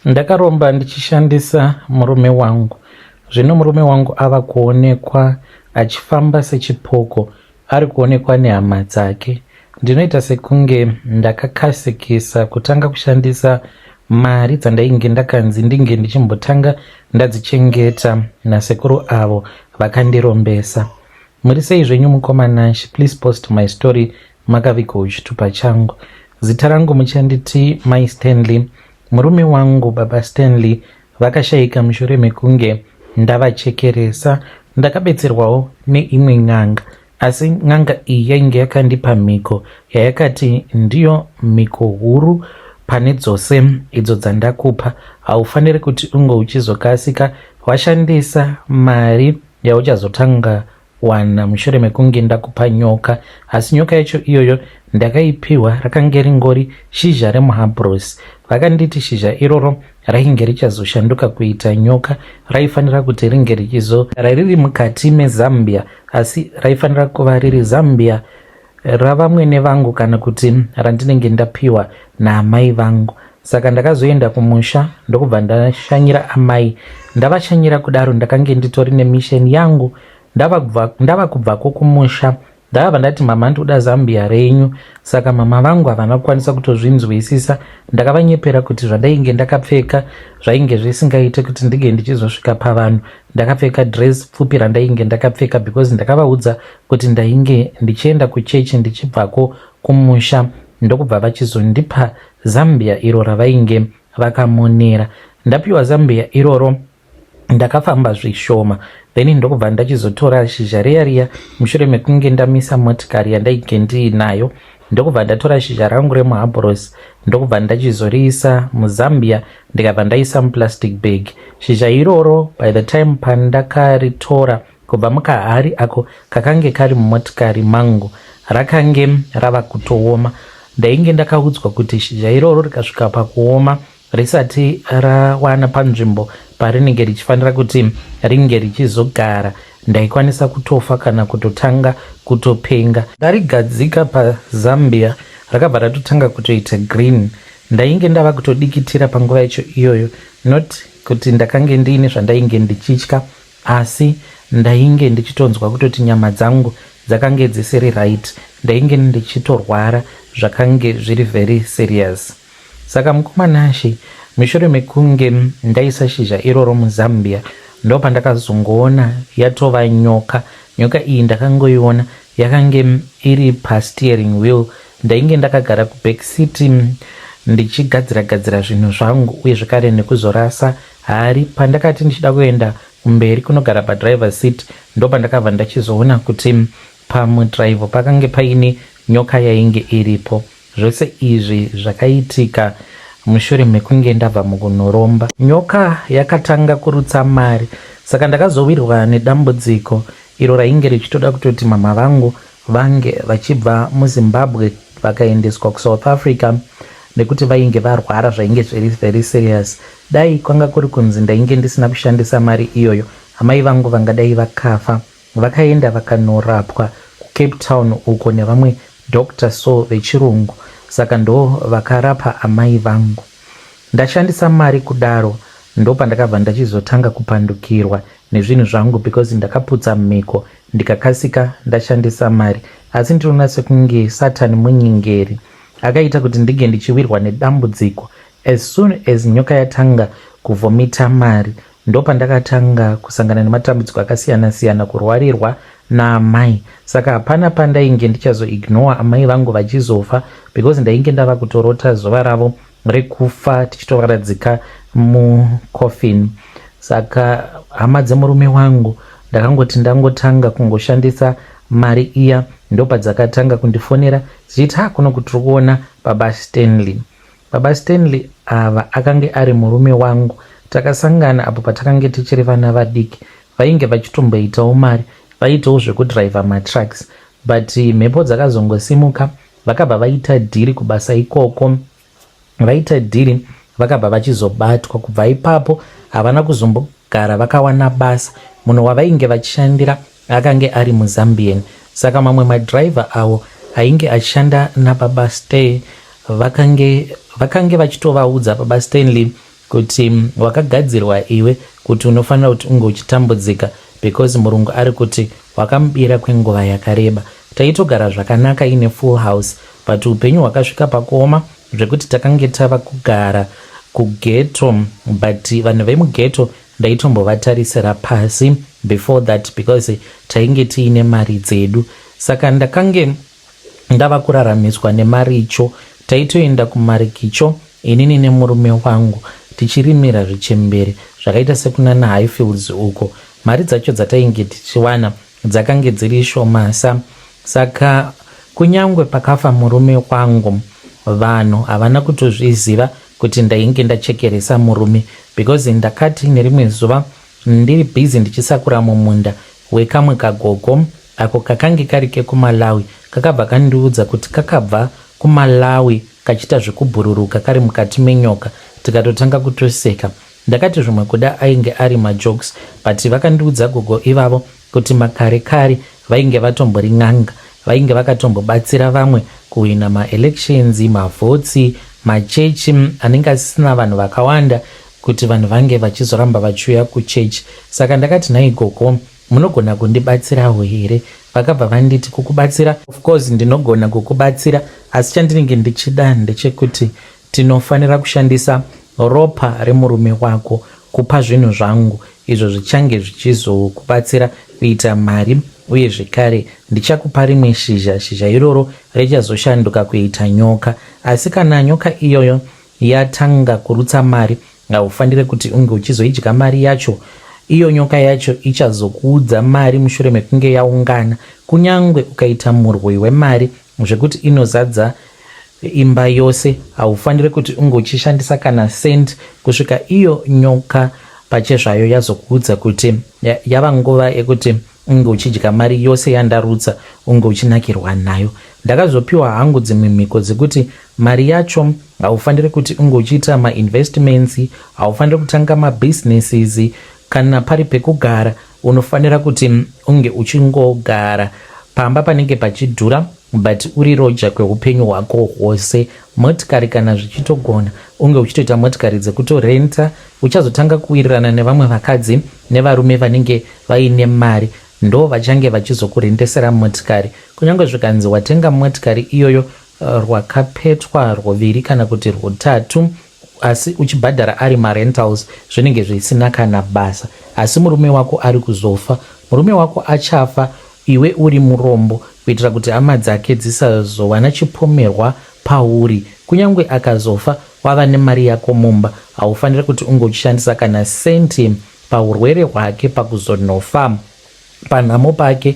Ndakaromba ndichishandisa murume wangu. Zvino murume wangu ava kuonekwa achifamba sechipoko, ari kuonekwa nehama dzake. Ndinoita sekunge ndakakasikisa kutanga kushandisa mari dzandainge ndakanzi ndinge ndichimbotanga ndadzichengeta nasekuru avo vakandirombesa. Muri sei zvenyu mukomanashi? Please post my story makavigwa chitupa changu. Zita rangu muchanditi Mai Stanley. Murume wangu baba Stanley vakashayika mushure mekunge ndavachekeresa. Ndakabetserwawo neimwe n'anga, asi n'anga iyi yainge yakandipa mhiko yayakati ndiyo mhiko huru pane dzose idzo dzandakupa. Haufaniri kuti unge uchizokasika washandisa mari yauchazotanga wana mushure mekunge ndakupa nyoka. Asi nyoka yacho iyoyo ndakaipiwa rakanga ringori shizha remuhabros. Vakanditi shizha iroro rainge richazoshanduka kuita nyoka. Raifanira kuti ringe richizogara riri mukati meZambia, asi raifanira kuva riri Zambia ravamwe nevangu kana kuti randinenge ndapiwa naamai vangu. Saka ndakazoenda kumusha ndokubva ndashanyira amai. Ndavashanyira kudaro ndakange nditori nemisheni yangu. Ndava kubvako kumusha ndabva ndati mama ndoda Zambia renyu. Saka mama vangu havana kukwanisa kutozvinzwisisa. Ndakavanyepera kuti zvandainge ndakapfeka zvainge zvisingaite kuti ndige ndichizosvika pavanhu. Ndakapfeka dress pfupi randainge ndakapfeka because ndakavaudza kuti ndainge ndichienda kuchechi ndichibvako kumusha. Ndokubva vachizondipa Zambia iro ravainge vakamonera. Ndapiwa Zambia iroro ndakafamba zvishoma, then ndokubva ndachizotora shizha riya mushure mekunge ndamisa motikari yandainge ndiinayo. Ndokubva ndatora shizha rangu remuhabros ndokubva ndachizoriisa muZambia ndikabva ndaisa muplastic bag. Shizha iroro by the time pandakaritora kubva mukahari ako kakange kari mumotikari mangu rakange rava kutooma. Ndainge ndakaudzwa kuti shizha iroro rikasvika pakuoma risati rawana panzvimbo parinenge richifanira kuti ringe richizogara, ndaikwanisa kutofa kana kutotanga kutopenga. Ndarigadzika paZambia rakabva ratotanga kutoita green. Ndainge ndava kutodikitira panguva yacho iyoyo, not kuti ndakange ndiine zvandainge ndichitya, asi ndainge ndichitonzwa kutoti nyama dzangu dzakange dzisiri right. Ndainge ndichitorwara zvakange zviri very serious. Saka mukomanashi, mushure mekunge ndaisa shizha iroro muZambia ndopandakazongoona yatova nyoka. Nyoka iyi ndakangoiona yakange iri pasteering wheel. Ndainge ndakagara kuback seat ndichigadzira zvinhu zvangu uye zvakare nekuzorasa hari. Pandakati ndichida kuenda kumberi kunogara padriver seat ndopandakabva ndachizoona kuti pamudrive pakange paine nyoka yainge iripo. Zvose izvi zvakaitika mushure mekunge ndabva mukunoromba. Nyoka yakatanga kurutsa mari, saka ndakazowirwa nedambudziko iro rainge richitoda kutoti mama vangu vange vachibva muZimbabwe vakaendeswa kuSouth Africa nekuti vainge varwara zvainge zviri very serious. Dai kwanga kuri kunzi ndainge ndisina kushandisa mari iyoyo, amai vangu vangadai vakafa. Vakaenda vakanorapwa kuCape Town uko nevamwe Dr. So vechirungu, saka ndo vakarapa amai vangu. Ndashandisa mari kudaro ndopandakabva ndachizotanga kupandukirwa nezvinhu zvangu because ndakaputsa mhiko ndikakasika ndashandisa mari. Asi ndinoona sekunge Satani munyengeri akaita kuti ndige ndichiwirwa nedambudziko. As soon as nyoka yatanga kuvomita mari ndopandakatanga kusangana nematambudziko akasiyana siyana, kurwarirwa naamai. Saka hapana pandainge ndichazoignore amai vangu vachizofa because ndainge ndava kutorota zuva ravo rekufa tichitovaradzika mucoffin. Saka hama dzemurume wangu ndakangoti ndangotanga kungoshandisa mari iya ndopadzakatanga kundifonera dzichiti kuno kuti tiri kuona baba Stanley. Baba Stanley ava akange ari murume wangu. Takasangana apo patakange tichiri vana vadiki. Vainge vachitomboitawo mari, vaitawo zvekudhiraivha matrucks, but mhepo dzakazongosimuka vakabva vaita dhiri kubasa ikoko. Vaita dhiri vakabva vachizobatwa. Kubva ipapo havana kuzombogara vakawana basa. Munhu wavainge vachishandira akange ari muZambian. Saka mamwe madhiraivha avo ainge achishanda nababa Stay vakange vachitovaudza baba Stanley kuti wakagadzirwa iwe kuti unofanira kuti unge uchitambudzika because Murungu ari kuti wakamubira kwenguva yakareba. Taitogara zvakanaka ine full house, but upenyu hwakasvika pakuoma zvekuti takange tava kugara kugeto, but vanhu vemugeto ndaitombovatarisa pasi before that because tainge tiine mari dzedu. Saka ndakange ndava kuraramiswa nemari icho. Taitoenda kumarikicho inini nemurume wangu tichirimira zvichembere zvakaita sekunana Highfields uko. Mari dzacho dzatainge tichiwana dzakange dziri shomasa. Saka kunyangwe pakafa murume wangu, vanhu havana kutozviziva kuti ndainge ndachekeresa murume because ndakati nerimwe zuva ndiri busy ndichisakura mumunda wekamwe kagogo ako kakange kari kekuMalawi, kakabva kandiudza kuti kakabva kuMalawi kachita zvekubhururuka kari mukati menyoka. Tikatotanga kutoseka. Ndakati zvimwe kuda ainge ari majokes, but vakandiudza gogo ivavo kuti makare kare vainge vatombori n'anga, vainge vakatombobatsira vamwe kuwina maelections, mavhotsi, machechi anenge asisina vanhu vakawanda kuti vanhu vange vachizoramba vachiuya kuchechi. Saka ndakati nhai gogo, munogona kundibatsirawo here? Vakabva vanditi kukubatsira, of course ndinogona kukubatsira, asi chandinenge ndichida ndechekuti tinofanira kushandisa ropa remurume wako kupa zvinhu zvangu izvo zvichange zvichizokubatsira kuita mari, uye zvekare ndichakupa rimwe shizha iroro richazoshanduka kuita nyoka. Asi kana nyoka iyoyo yatanga kurutsa mari, haufanire kuti unge uchizoidya mari yacho. Iyo nyoka yacho ichazokuudza mari mushure mekunge yaungana, kunyangwe ukaita murwi wemari zvekuti inozadza imba yose, haufanire kuti unge uchishandisa kana sent kusvika iyo nyoka pachezvayo yazokuudza kuti yava nguva yekuti unge uchidya mari yose yandarutsa, unge uchinakirwa nayo. Ndakazopiwa hangu dzimwe mhiko dzekuti mari yacho haufanire kuti unge uchiita mainvestments, haufanire kutanga mabusinesses. Kana pari pekugara unofanira kuti unge uchingogara pamba panenge pachidhura, but uri roja kweupenyu hwako hwose. Motikari kana zvichitogona unge uchitoita motikari dzekutorenta, uchazotanga kuwirirana nevamwe vakadzi nevarume vanenge vaine mari, ndo vachange vachizokurendesera motikari. Kunyange zvikanzi watenga motikari iyoyo rwakapetwa rwuviri kana kuti rwutatu, asi uchibhadhara ari marentals, zvinenge zvisina kana basa. Asi murume wako ari kuzofa, murume wako achafa, iwe uri murombo, kuitira kuti hama dzake dzisazowana chipomerwa pauri. Kunyange akazofa wava nemari yako mumba, haufaniri kuti unge uchishandisa kana senti paurwere hwake, pakuzonofa, panhamo pake.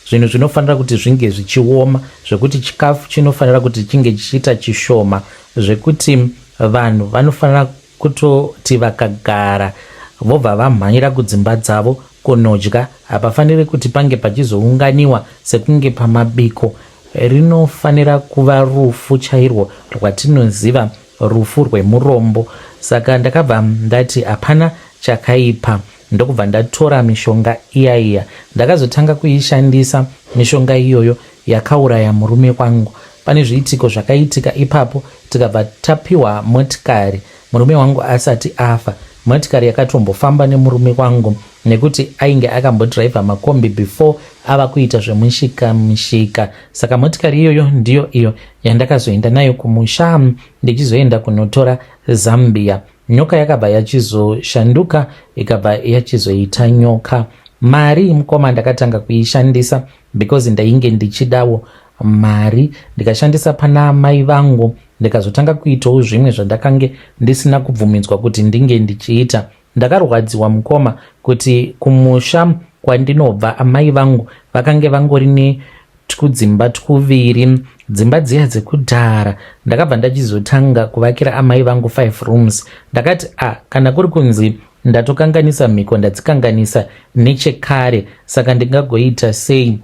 Zvinhu zvinofanira kuti zvinge zvichioma, zvekuti chikafu chinofanira kuti chinge chichiita chishoma, zvekuti vanhu vanofanira kutoti vakagara vobva vamhanyira kudzimba dzavo kunodya. Hapafaniri kuti pange pachizounganiwa sekunge pamabiko. Rinofanira kuva rufu chairwo rwatinoziva, rufu rwemurombo. Saka ndakabva ndati hapana chakaipa, ndokubva ndatora mishonga iya. Ndakazotanga kuishandisa mishonga iyoyo, yakauraya murume wangu. Pane zviitiko zvakaitika ipapo, tikabva tapiwa motikari murume wangu asati afa. Motikari yakatombofamba nemurume wangu nekuti ainge akambodhiraivha makombi before ava kuita zvemushika. Saka motikari iyoyo ndiyo iyo yandakazoenda nayo kumusha ndichizoenda kunotora Zambia. Nyoka yakabva yachizoshanduka ikabva yachizoita nyoka. Mari mukoma ndakatanga kuishandisa because ndainge ndichidawo mari, ndikashandisa pana mai vangu, ndikazotanga kuitawo zvimwe zvandakange ndisina kubvumidzwa kuti ndinge ndichiita. Ndakarwadziwa mukoma kuti kumusha kwandinobva amai vangu vakange vangori netudzimba tuviri, dzimba dziya dzekudhara. Ndakabva ndachizotanga kuvakira amai vangu 5 rooms. Ndakati kana kuri kunzi ndatokanganisa mhiko ndadzikanganisa nechekare, saka ndingagoita sei?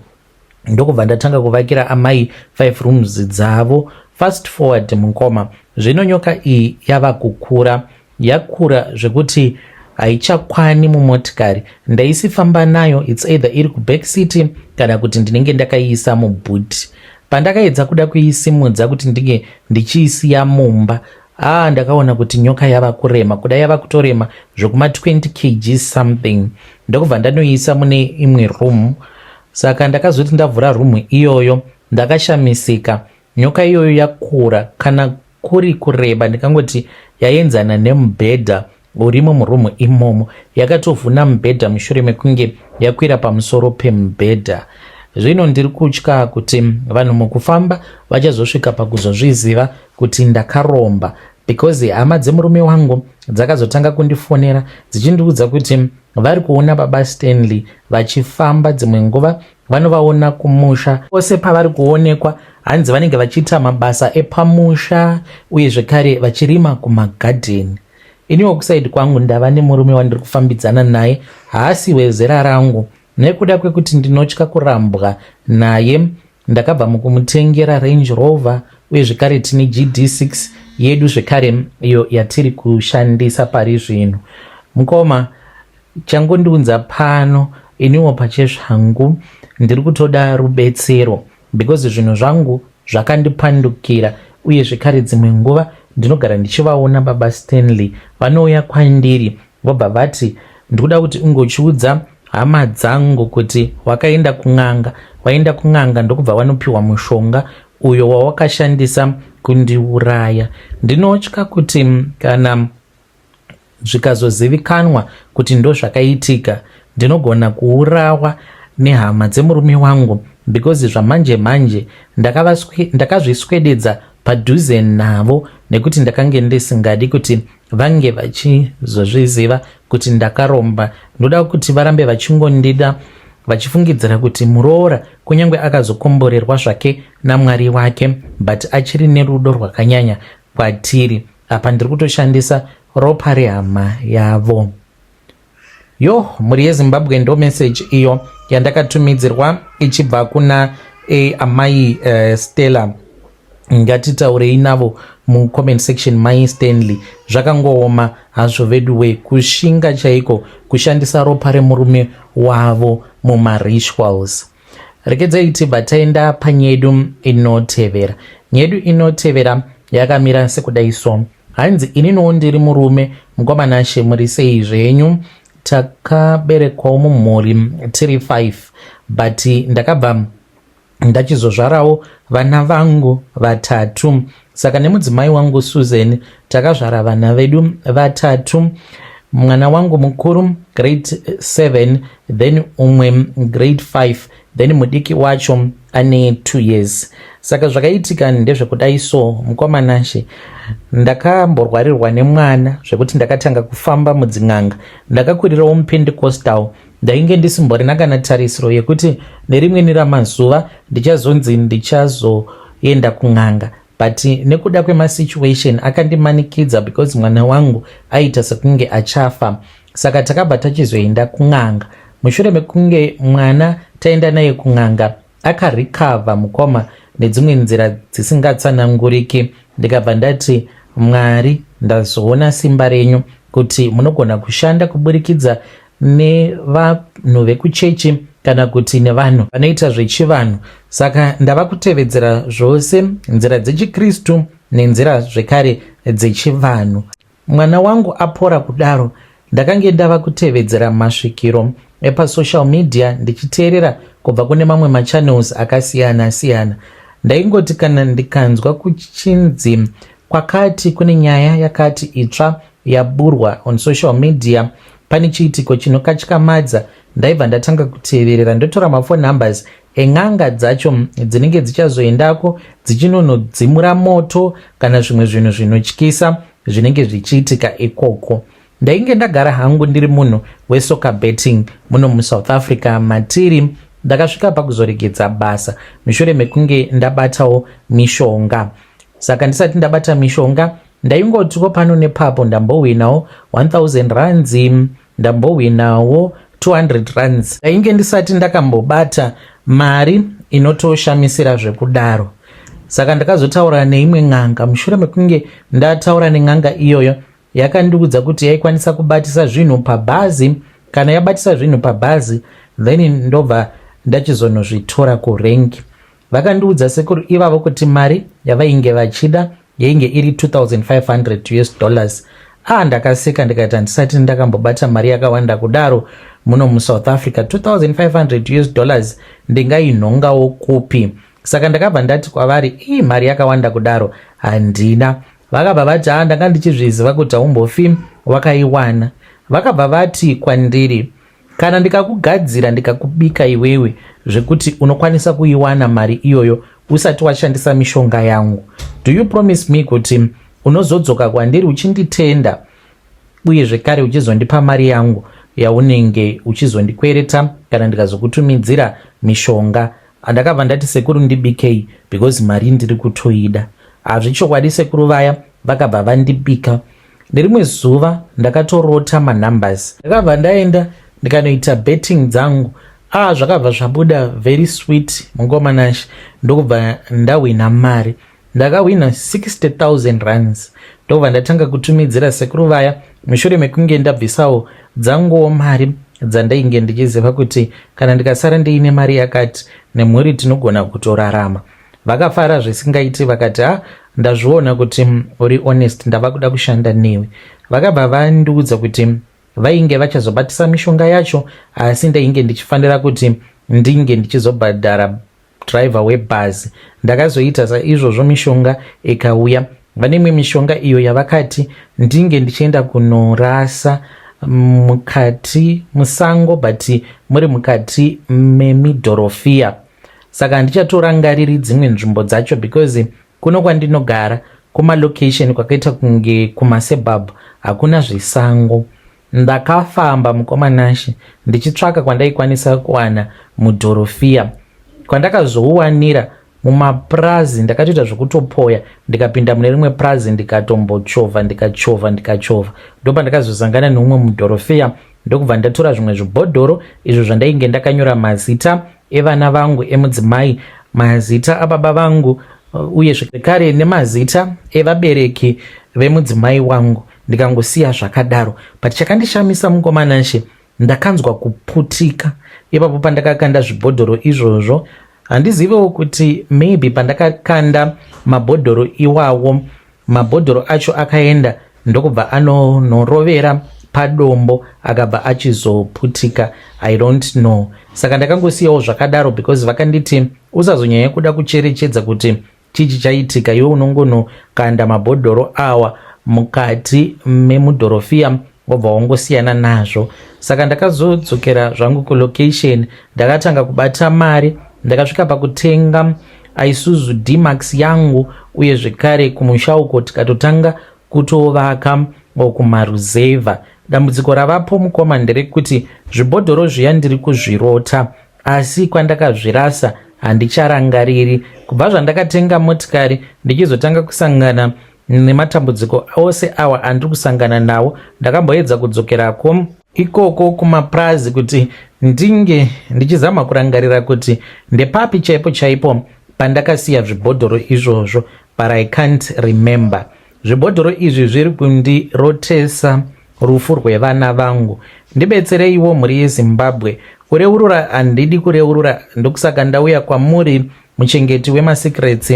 Ndokubva ndatanga kuvakira amai 5 rooms dzavo. Fast forward mukoma, zvino nyoka iyi yava kukura, yakura zvekuti haichakwani mumotikari. Ndaisifamba nayo, it's either iri kuback seat kana kuti ndinenge ndakaiisa mubhuti. Pandakaedza kuda kuisimudza kuti ndinge ndichiisiya mumba, ndakaona kuti nyoka yava kurema, kuda yava kutorema zvekuma 20 kg something. Ndokubva ndanoisa mune imwe room. Saka ndakazoti ndavhura room iyoyo ndakashamisika. Nyoka iyoyo yakura, kana kuri kureba ndikangoti yaenzana nemubhedha urimo murumu imomo. Yakatovhuna mubhedha mushure mekunge yakwira pamusoro pemubhedha. Zvino ndiri kutya kuti vanhu mukufamba vachazosvika pakuzozviziva kuti ndakaromba, because hama dzemurume wangu dzakazotanga kundifonera dzichindiudza kuti vari kuona baba Stanley vachifamba, dzimwe nguva vanovaona kumusha. Pose pavari kuonekwa hanzi vanenge vachiita mabasa epamusha uye zvekare vachirima kumagadheni. Iniwo kusaidi kwangu ndava nemurume wandiri kufambidzana naye, haasi wezera rangu. Nekuda kwekuti ndinotya kurambwa naye, ndakabva mukumutengera Range Rover uye zvekare tine GD6 yedu zvekare iyo yatiri kushandisa pari zvino. Mukoma, changondiunza pano iniwo pachezvangu ndiri kutoda rubetsero, because zvinhu zvangu zvakandipandukira uye zvekare dzimwe nguva ndinogara ndichivaona baba Stanley vanouya kwandiri vobva vati ndikuda kuti ungochiudza hama dzangu kuti wakaenda kun'anga. Waenda kun'anga ndokubva wanopiwa mushonga uyo wawakashandisa kundiuraya. Ndinotya kuti kana zvikazozivikanwa kuti ndo zvakaitika, ndinogona kuurawa nehama dzemurume wangu, because zvamanje manje ndakazviswededza padhuze navo nekuti ndakange ndisingadi kuti vange vachizozviziva kuti ndakaromba. Ndoda kuti varambe vachingondida vachifungidzira kuti muroora kunyange akazokomborerwa zvake naMwari wake, but achiri nerudo rwakanyanya kwatiri. Apa ndiri kutoshandisa ropa rehama yavo. Mhuri yeZimbabwe ndo message iyo yandakatumidzirwa ichibva kuna amai Stella. Ngatitaurei navo mucomment section. Mai Stanley, zvakangooma hazvo vedu we, kushinga chaiko kushandisa ropa remurume wavo mumarituals. Rekedzai tibva taenda panyedu inotevera. Nyedu inotevera yakamira sekudai so. Hanzi ininiwo ndiri murume, mukomana muri sei zvenyu? Takaberekwawo mumhuri tiri 5, but ndakabva ndachizozvarawo vana vangu 3. Saka nemudzimai wangu Susan takazvara vana vedu 3. Mwana wangu mukuru grade 7, then umwe grade 5, then mudiki wacho ane 2 years. Saka zvakaitika ndezvekudai so, mukomanashe ndakamborwarirwa nemwana zvekuti ndakatanga kufamba mudzin'anga. Ndakakurirawo muPentecostal, ndainge ndisimborina kana tarisiro yekuti nerimweni ramazuva ndichazonzi ndichazoenda kun'anga, but nekuda kwemasituation akandimanikidza, because mwana wangu aita sekunge achafa. Saka takabva tachizoenda kun'anga. Mushure mekunge mwana taenda naye kun'anga akarikavha mukoma nedzimwe nzira dzisingatsananguriki, ndikabva ndati Mwari, ndazoona simba renyu kuti munogona kushanda kuburikidza nevanhu vekuchechi kana kuti nevanhu vanoita zvechivanhu. Saka ndava kutevedzera zvose nzira dzechikristu nenzira zvekare dzechivanhu. Mwana wangu apora kudaro, ndakange ndava kutevedzera masvikiro epasocial media ndichiteerera kubva kune mamwe machannels akasiyana siyana. Ndaingoti kana ndikanzwa kuchinzi kwakati kune nyaya yakati itsva yaburwa on social media, pane chiitiko chinokatyamadza, ndaibva ndatanga kuteverera ndotora mafoni numbers en'anga dzacho dzinenge dzichazoendako dzichinonodzimura moto kana zvimwe zvinhu zvinotyisa zvinenge zvichiitika ikoko. Ndainge ndagara hangu ndiri munhu wesoccer betting muno muSouth Africa matiri. Ndakasvika pakuzoregedza basa mushure mekunge ndabatawo mishonga. Saka ndisati ndabata mishonga ndaingotiko pano nepapo ndambowinawo 1000 rands, ndambowinawo 200 rands. Ndainge ndisati ndakambobata mari inotoshamisira zvekudaro. Saka ndakazotaura neimwe n'anga. Mushure mekunge ndataura nen'anga iyoyo, yakandiudza kuti yaikwanisa kubatisa zvinhu pabhazi. Kana yabatisa zvinhu pabhazi, then ndobva ndachizonozvitora kurengi. Vakandiudza sekuru ivavo kuti mari yavainge vachida yainge iri 2500 US dollars. Ndakaseka ndikati handisati ndakambobata mari yakawanda kudaro muno muSouth Africa. 2500 US dollars ndingainhongawo kupi? Saka ndakabva ndati kwavari, mari yakawanda kudaro handina. Vakabva vati ndanga ndichizviziva kuti haumbofi wakaiwana. Vakabva vati kwandiri, kana ndikakugadzira ndikakubika iwewe zvekuti unokwanisa kuiwana mari iyoyo usati washandisa mishonga yangu, do you promise me kuti unozodzoka kwandiri uchinditenda uye zvekare uchizondipa mari yangu yaunenge uchizondikwereta kana ndikazokutumidzira mishonga? Ndakabva ndati sekuru ndibikei because mari ndiri kutoida. Hazvichokwadi sekuru vaya vakabva vandibika. Nerimwe zuva ndakatorota manumbers, ndakabva ndaenda ndikanoita betting dzangu. Zvakabva zvabuda very sweet mungomanashe, ndokubva ndawina mari. Ndakawina 60,000 rands. Ndokubva ndatanga kutumidzira sekuru vaya mushure mekunge ndabvisawo dzanguwo mari dzandainge ndichiziva kuti kana ndikasara ndiine mari yakati nemhuri tinogona kutorarama. Vakafara zvisingaiti, vakati ndazviona kuti uri honest, ndava kuda kushanda newe. Vakabva vandiudza kuti vainge vachazobatisa mishonga yacho, asi ndainge ndichifanira kuti ndinge ndichizobhadhara driver webhazi. Ndakazoita saizvozvo mishonga ikauya. Vanemwe mishonga iyo yavakati ndinge ndichienda kunorasa mukati musango, but muri mukati memidhorofia. Saka ndichatorangariri dzimwe nzvimbo dzacho because kuno kwandinogara kumalocation kwakaita kunge kumasebhabhu hakuna zvisango. Ndakafamba mukomanashe ndichitsvaka kwandaikwanisa kuwana mudhorofia. Kwandakazouwanira mumapurazi ndakatoita zvokutopoya, ndikapinda mune rimwe purazi ndikatombochovha ndikachovha. Ndopa ndakazosangana neumwe mudhorofia, ndokubva ndatora zvimwe zvibhodhoro izvo zvandainge ndakanyora mazita evana vangu emudzimai, mazita ababa vangu uye zvekare nemazita evabereki vemudzimai wangu, ndikangosiya zvakadaro. But chakandishamisa mukomanashe, ndakanzwa kuputika. Ipapo pandakakanda zvibhodhoro izvozvo, handizivewo kuti maybe pandakakanda mabhodhoro iwawo, mabhodhoro acho akaenda ndokubva anorovera padombo akabva achizoputika, I don't know. Saka ndakangosiyawo zvakadaro because vakanditi usazonyanya kuda kucherechedza kuti chichi chaitika, iwe unongonokanda mabhodhoro awa mukati memudhorofia wobva wangosiyana nazvo. Saka ndakazodzokera zvangu kulocation, ndakatanga kubata mari, ndakasvika pakutenga Isuzu D-Max yangu uye zvekare kumusha uko tikatotanga kutovaka kumaruzeva. Dambudziko ravapo mukoma nderekuti zvibhodhoro zviya ndiri kuzvirota, asi kwandakazvirasa handicharangariri. Kubva zvandakatenga motikari ndichizotanga kusangana nematambudziko ose awa andiri kusangana nawo, ndakamboedza kudzokerako ikoko kumapurazi kuti ndinge ndichizama kurangarira kuti ndepapi chaipo pandakasiya zvibhodhoro izvozvo, but I can't remember. Zvibhodhoro izvi zviri kundirotesa rufu rwevana vangu. Ndibetsereiwo mhuri yeZimbabwe. Kureurura handidi kureurura, ndokusaka ndauya kwamuri muchengeti wemasecrets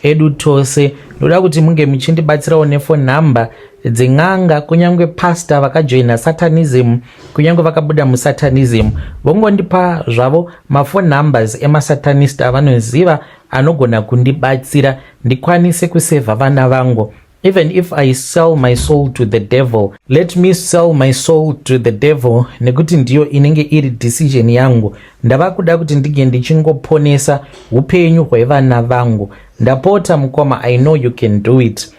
edu tose. Ndoda kuti munge muchindibatsirawo nefone number dzen'anga, kunyange pastor vakajoina satanism, kunyange vakabuda musatanism, vongondipa zvavo mafone numbers emasatanist avanoziva anogona kundibatsira ndikwanise kusevha vana vangu. Even if I sell my soul to the devil, let me sell my soul to the devil, nekuti ndiyo inenge iri decision yangu. Ndava kuda kuti ndige ndichingoponesa upenyu hwevana vangu. Ndapota mukoma, I know you can do it.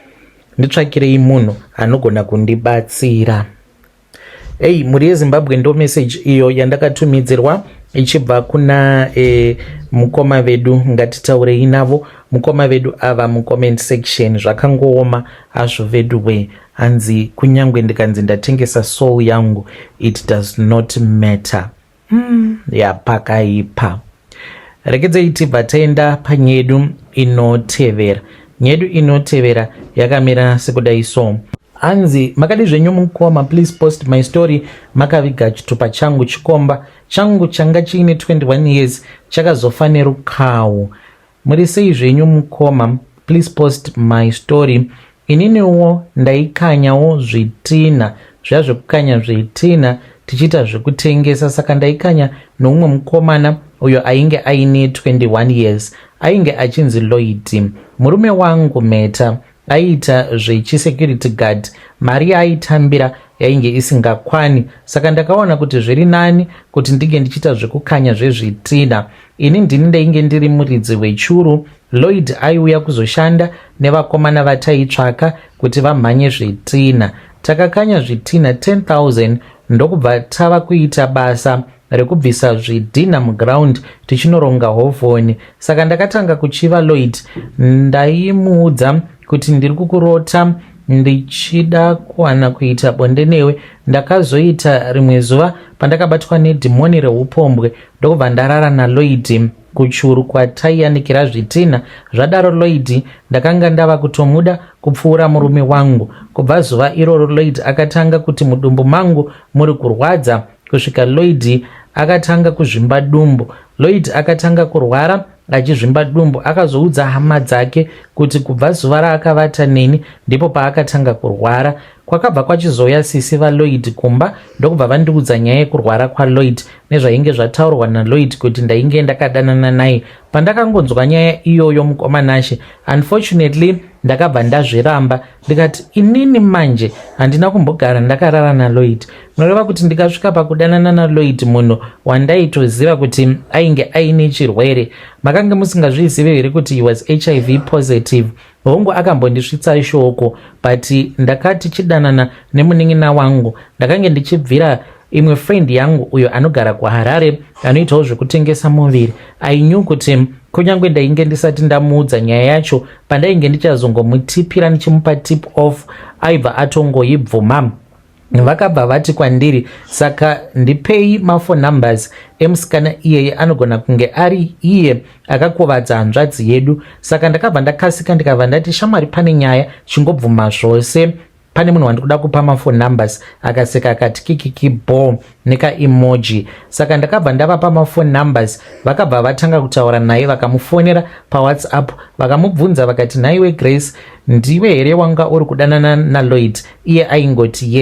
Nditsvakirei munhu anogona kundibatsira. Muri yeZimbabwe ndo message iyo yandakatumidzirwa ichibva kuna mukoma vedu. Ngatitaurei navo mukoma vedu ava mucomment section. Zvakangooma azvo vedu we, hanzi kunyange ndikanzi ndatengesa soul yangu, it does not matter. Yapakaipa. Rekedzei tibva taenda panyedu inotevera. Nyedu inotevera yakamira sekudai so. Hanzi makadi zvenyu mukoma, please post my story makaviga chitupa changu chikomba changu changa chiine 21 years chakazofa nerukawo. Muri sei zvenyu mukoma, please post my story. Ininiwo ndaikanyawo zvitina zviya zvekukanya zvitina tichiita zvekutengesa, saka ndaikanya noumwe mukomana uyo ainge aine 21 years, ainge achinzi Lloyd. Murume wangu Meta aiita zvechisecurity guard, mari yaitambira yainge isingakwani, saka ndakaona kuti zviri nani kuti ndige ndichiita zvekukanya zvezvitina. Ini ndini ndainge ndiri muridzi wechuru. Lloyd aiuya kuzoshanda nevakomana vataitsvaka kuti vamhanye zvitina. Takakanya zvitina 10,000 ndokubva tava kuita basa rekubvisa zvidhina muground tichinoronga hovhoni. Saka ndakatanga kuchiva Lloyd, ndaimuudza kuti ndiri kukurota ndichida kuwana kuita bonde newe. Ndakazoita rimwe zuva pandakabatwa nedhimoni reupombwe ndokubva ndarara naLloyd kuchuru kwataiyanikira zvitina. Zvadaro Lloyd ndakanga ndava kutomuda kupfuura murume wangu. Kubva zuva iroro Lloyd akatanga kuti mudumbu mangu muri kurwadza, kusvika Lloyd akatanga kuzvimba dumbu. Lloyd akatanga kurwara achizvimba dumbu, akazoudza hama dzake kuti kubva zuva raakavata neni ndipo paakatanga kurwara. Kwakabva kwachizoya sisi vaLloyd kumba ndokubva vandiudza nyaya yekurwara kwaLloyd nezvainge zvataurwa naLloyd kuti ndainge ndakadanana naye. Pandakangonzwa nyaya iyoyo mukomanashe, unfortunately ndakabva ndazviramba ndikati inini manje handina kumbogara ndakarara naLloyd. Munoreva kuti ndikasvika pakudanana naLloyd, munhu wandaitoziva kuti ainge aine chirwere. Makanga musingazvizive here kuti he was HIV positive? Hongu akambondisvitsa shoko, but ndakati chidanana nemunin'ina wangu ndakange ndichibvira imwe friend yangu uyo anogara kuHarare anoitawo zvekutengesa muviri. I knew kuti kunyange ndainge ndisati ndamuudza nyaya yacho, pandainge ndichazongomutipira nichimupa tip off aibva atongoibvuma. Vakabva vati kwandiri, saka ndipei mafone numbers emusikana iyeye, anogona kunge ari iye akakuvadza hanzvadzi yedu. Saka ndakabva ndakasika ndikabva ndati shamwari, pane nyaya, chingobvuma zvose, pane munhu wandikuda kupa mafone numbers. Akaseka akati kikiki bo nekaemoji. Saka ndakabva ndavapa mafone numbers, vakabva vatanga kutaura naye, vakamufonera paWhatsApp vakamubvunza vakati, nhaiwe Grace, ndiwe here wanga uri kudanana naLloyd? Iye aingoti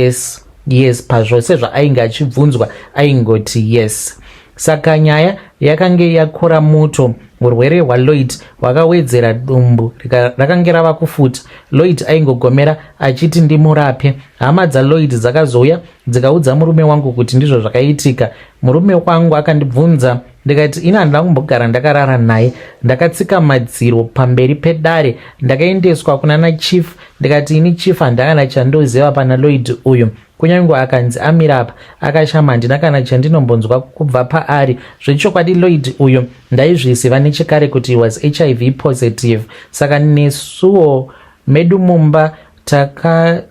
yes, pazvose zvaainge achibvunzwa aingoti yes. Saka nyaya yakange yakora muto. Urwere hwaLloyd hwakawedzera dumbu rakange rava kufuta. Lloyd aingogomera achiti ndimurape. Hama dzaLloyd dzakazouya dzikaudza murume wangu kuti ndizvo zvakaitika. Murume wangu akandibvunza, ndikati ina handina kumbogara ndakarara naye. Ndakatsika madziro pamberi pedare, ndakaendeswa kunana chief. Ndikati ini chief handakana chandoziva pana Lloyd uyu, kunyange akanzi amira apa akashama, handina kana chandinombonzwa kubva paari. Zvechokwadi Lloyd uyu ndaizviziva nechekare kuti he was HIV positive. Saka nesuwo medu mumba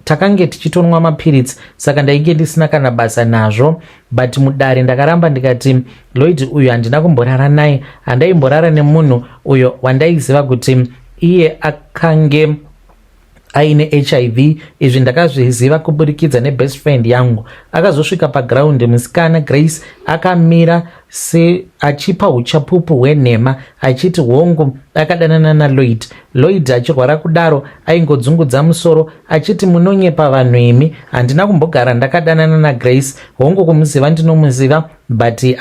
takange tichitonwa mapiritsi, saka ndainge ndisina kana basa nazvo. But mudare ndakaramba ndikati Lloyd uyu handina kumborara naye, handaimborara nemunhu uyo wandaiziva kuti iye akange aine HIV. Izvi ndakazviziva kuburikidza nebest friend yangu. Akazosvika paground, musikana Grace akamira achipa uchapupu hwenhema achiti hongu akadanana naLloyd. Lloyd achirwara kudaro aingodzungudza musoro achiti munonyepa vanhu imi, handina kumbogara ndakadanana naGrace. Hongu kumuziva ndinomuziva, but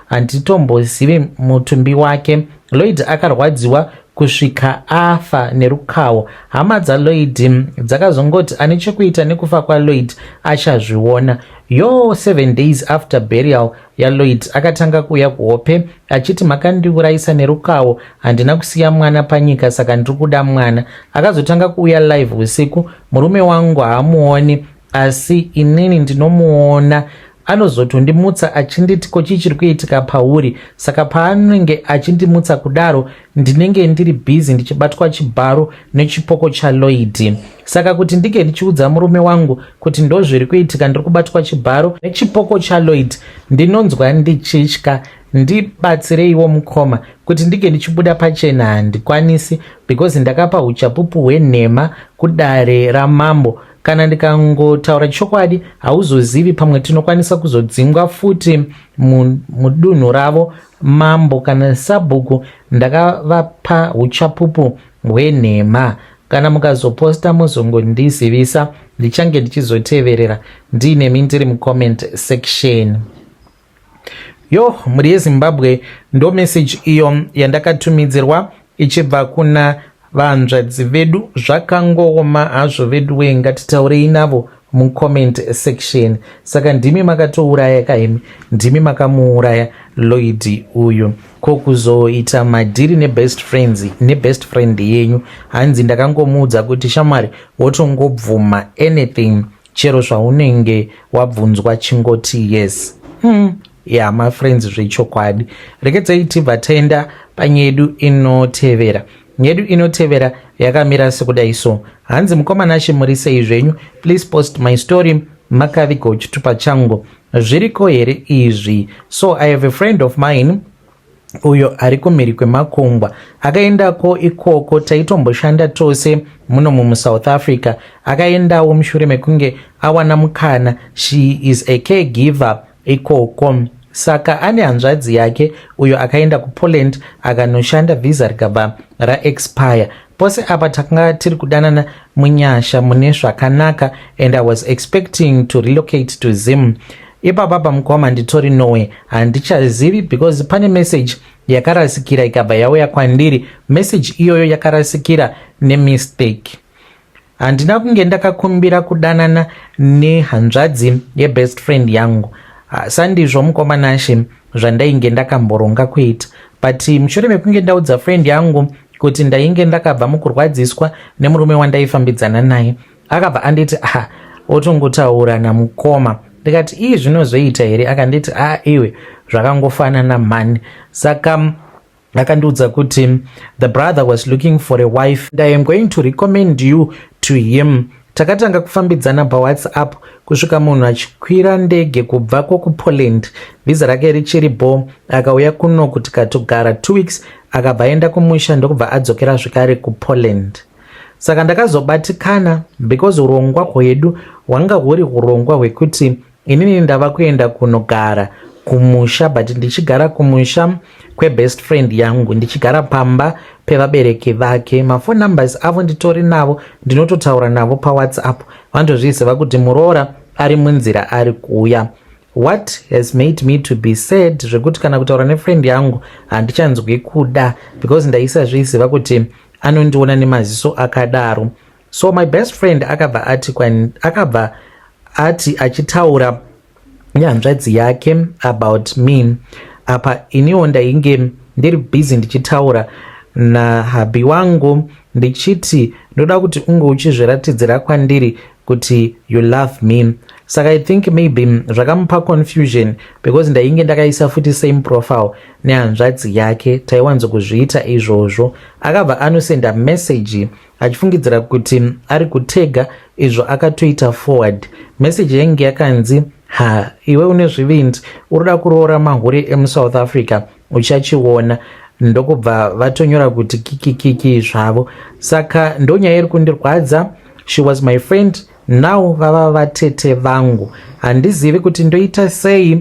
handitombozivi mutumbi wake. Lloyd akarwadziwa kusvika afa nerukawo. Hama dzaLloyd dzakazongoti ane chekuita nekufa kwaLloyd achazviona. 7 days after burial yaLloyd akatanga kuuya kuhope achiti makandiurayisa nerukawo, handina kusiya mwana panyika, saka ndiri kuda mwana. Akazotanga kuuya live usiku. Murume wangu haamuoni, asi inini ndinomuona. Anozotondimutsa achinditi kochichiri kuitika pauri. Saka paanenge achindimutsa kudaro ndinenge ndiri busy ndichibatwa chibharo nechipoko chaLloyd. Saka kuti ndige ndichiudza murume wangu kuti ndo zviri kuitika, ndiri kubatwa chibharo nechipoko chaLloyd, ndinonzwa ndichitya. Ndibatsireiwo mukoma kuti ndige ndichibuda pachena handikwanisi, because ndakapa uchapupu hwenhema kudare ramambo. Kana ndikangotaura chokwadi hauzozivi, pamwe tinokwanisa kuzodzingwa futi mudunhu ravo mambo kana sabhuku. Ndakavapa uchapupu hwenhema. Kana mukazoposta muzongondizivisa, ndichange ndichizoteverera ndiinemi ndiri mucomment section. Mhuri yeZimbabwe, ndo message iyo yandakatumidzirwa ichibva kuna vanzvadzi vedu. Zvakangooma hazvo vedu we, ngatitaurei navo mucomment section. Saka ndimi makatouraya kaimi, ndimi makamuuraya Lloyd uyu. Ko kuzoita madhiri nebest friend yenyu, hanzi ndakangomuudza kuti shamwari wotongobvuma anything, chero zvaunenge wabvunzwa chingoti yes. My friends, zvechokwadi. Rekedzai tibva taenda panyedu inotevera. Nyedu inotevera yakamira sekudai so. Hanzi mukomana muri sei zvenyu? Please post my story makaviga uchitupa changu. Zviriko here izvi? So I have a friend of mine uyo ari kumhiri kwemakungwa, akaendako ikoko, taitomboshanda tose muno muSouth Africa. Akaendawo mushure mekunge awana mukana. She is a caregiver ikoko. Saka ane hanzvadzi yake uyo akaenda kuPoland akanoshanda, visa rikabva raexpire. Pose apa takanga tiri kudanana munyasha mune zvakanaka, and I was expecting to relocate to Zim. Ipapa pamukoma nditori Norway, handichazivi because pane message yakarasikira ikabva yauya kwandiri. Message iyoyo yakarasikira nemistake. Handina kunge ndakakumbira kudanana nehanzvadzi yebest friend yangu. Sandizvo mukomanashe zvandainge ndakamboronga kuita, but mushure mekunge ndaudza friend yangu kuti ndainge ndakabva mukurwadziswa nemurume wandaifambidzana naye, akabva anditi otongotaura namukoma. Ndikati iyi zvinozoita here? Akanditi iwe zvakangofanana mani. Saka akandiudza kuti the brother was looking for a wife and I am going to recommend you to him. Takatanga kufambidzana paWhatsApp kusvika munhu achikwira ndege kubvako kuPoland, visa rake richiripo, akauya kuno kuti katogara 2 weeks, akabva aenda kumusha ndokubva adzokera zvikare kuPoland. Saka ndakazobatikana because urongwa hwedu hwanga huri urongwa hwekuti inini ndava kuenda kunogara kumusha, but ndichigara kumusha kwebest friend yangu, ndichigara pamba pevabereki vake. Mafone numbers avo nditori navo, ndinototaura navo paWhatsApp. Vandozviziva kuti muroora ari munzira ari kuuya. What has made me to be sad zvekuti kana kutaura nefriend yangu handichanzwi kuda because ndaisazviziva kuti anondiona nemaziso akadaro. So my best friend akabva ati achitaura nehanzvadzi yake about me. Apa iniwo ndainge ndiri busy ndichitaura nahabi wangu ndichiti ndoda kuti unge uchizviratidzira kwandiri kuti you love me. Saka I think maybe zvakamupa confusion because ndainge ndakaisa futi same profile nehanzvadzi yake, taiwanzo kuzviita izvozvo. Akabva anosenda message achifungidzira kuti ari kutega izvo, akatoita forward. Message yange yakanzi, iwe une zvivindi, uroda kuroora mahuri emuSouth Africa, uchachiona. Ndokubva vatonyora kuti kiki zvavo. Saka ndonyaya iri kundirwadza. She was my friend, now vava vatete vangu. Handizivi kuti ndoita sei.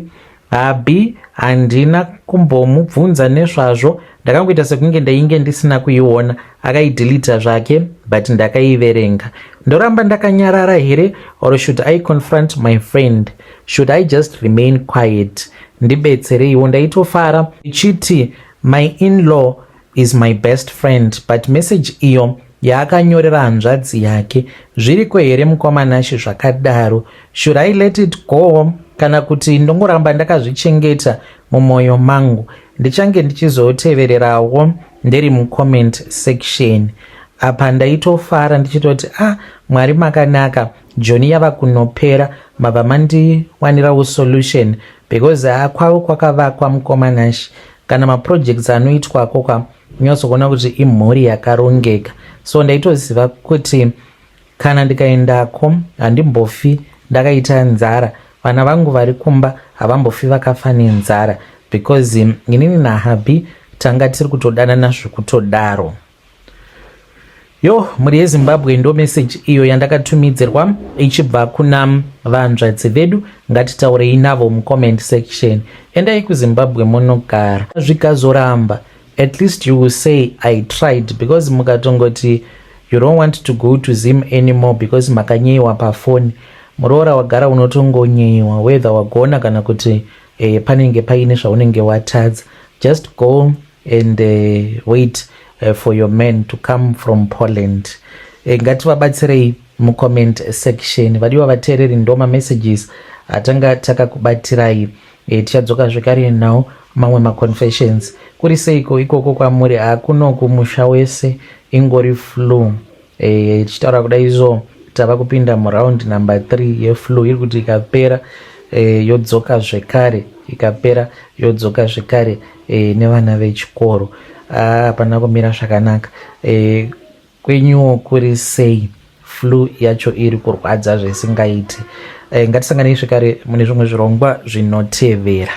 Habi handina kumbomubvunza nezvazvo, ndakangoita sekunge ndainge ndisina kuiona. Akaideleta zvake but ndakaiverenga. Ndoramba ndakanyarara here, or should I confront my friend? Should I just remain quiet? Ndibetsereiwo. Ndaitofara ichiti my in-law is my best friend, but message iyo yaakanyorera hanzvadzi yake. Zviriko here mukomanashi zvakadaro? Should I let it go kana kuti ndongoramba ndakazvichengeta mumwoyo mangu? Ndichange ndichizotevererawo ndiri mucomment section. Apa ndaitofara ndichitoti Mwari makanaka, Joni yava kunopera, mabva mandiwanirawo solution because kwavo kwakavakwa mukomanashi. Kana maprojects anoitwako kwa nyatsokuona kuti imhuri yakarongeka. So ndaitoziva kuti kana ndikaendako handimbofi ndakaita nzara, vana vangu vari kumba havambofi vakafa nenzara because inini nahabi tanga tiri kutodanana zvekutodaro. Mhuri yeZimbabwe, ndo message iyo yandakatumidzirwa ichibva kuna vanzvadzi vedu. Ngatitaurei navo mucomment section. Endai kuZimbabwe munogara. Zvikazoramba at least you will say I tried, because mukatongoti you don't want to go to Zim anymore because makanyeyiwa pafoni, muroora wagara unotongonyeyiwa whether wagona kana kuti panenge paine zvaunenge watadza. Just go and wait for your men to come from Poland. Ngativabatsirei mucomment section. Vadiwa vateereri ndo mamessages atanga takakubatirai. Tichadzoka zvekare nawo mamwe maconfessions. Kuri seiko ikoko kwamuri hakuno kumusha wese ingori flu. Tichitaura kudai izvo tava kupinda muround number 3 yeflu. Iri kuti ikapera yodzoka zvekare, ikapera yodzoka zvekare nevana vechikoro. Hapana kumira zvakanaka. Kwenyuwo kuri sei? Flu yacho iri kurwadza zvisingaiti. Ngatisanganei zvekare mune zvimwe zvirongwa zvinotevera.